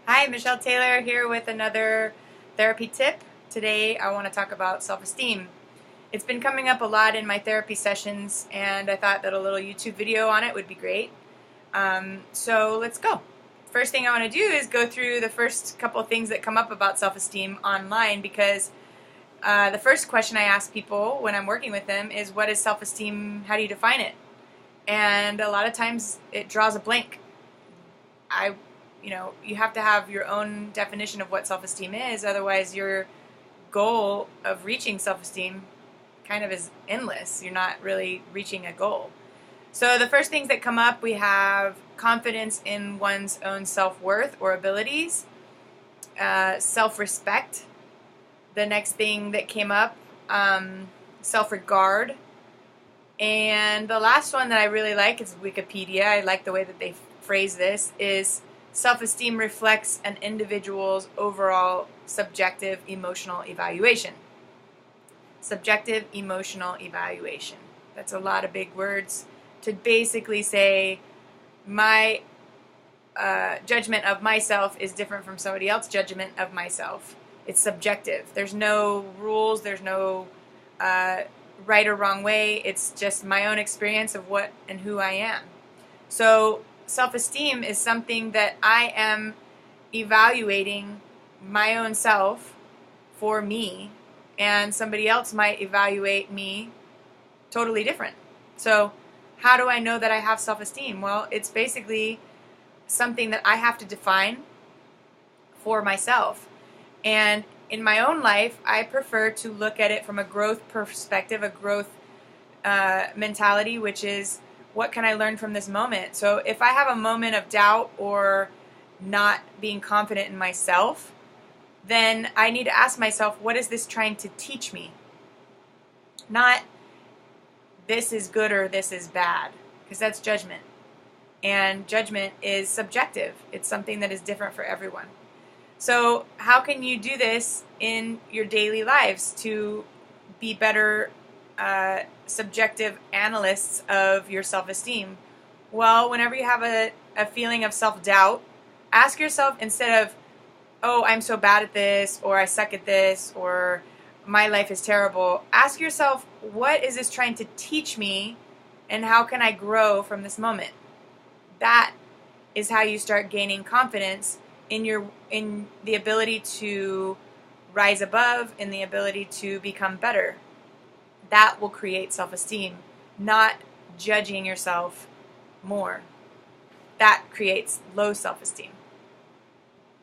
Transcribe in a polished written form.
Hi, Michelle Taylor here with another therapy tip. Today I want to talk about self-esteem. It's been coming up a lot in my therapy sessions, and I thought that a little YouTube video on it would be great. So let's go. First thing I want to do is go through the first couple of things that come up about self-esteem online, because the first question I ask people when I'm working with them is, what is self-esteem? How do you define it? And a lot of times it draws a blank. You have to have your own definition of what self-esteem is, otherwise your goal of reaching self-esteem kind of is endless. You're not really reaching a goal. So the first things that come up, we have confidence in one's own self-worth or abilities, self-respect. The next thing that came up, self-regard. And the last one that I really like is Wikipedia. I like the way that they phrase this, is self-esteem reflects an individual's overall subjective emotional evaluation. Subjective emotional evaluation. That's a lot of big words to basically say my judgment of myself is different from somebody else's judgment of myself. It's subjective. There's no rules. There's no right or wrong way. It's just my own experience of what and who I am. So self-esteem is something that I am evaluating my own self for me, and somebody else might evaluate me totally different. So how do I know that I have self-esteem? Well, it's basically something that I have to define for myself. And in my own life, I prefer to look at it from a growth perspective, a growth mentality, which is, what can I learn from this moment? So if I have a moment of doubt or not being confident in myself, then I need to ask myself, what is this trying to teach me? Not this is good or this is bad, because that's judgment. And judgment is subjective. It's something that is different for everyone. So how can you do this in your daily lives to be better subjective analysts of your self-esteem? Well, whenever you have a feeling of self-doubt, ask yourself, instead of, oh, I'm so bad at this, or I suck at this, or my life is terrible, ask yourself, what is this trying to teach me, and how can I grow from this moment? That is how you start gaining confidence in the ability to rise above, in the ability to become better. That will create self-esteem, not judging yourself more. That creates low self-esteem.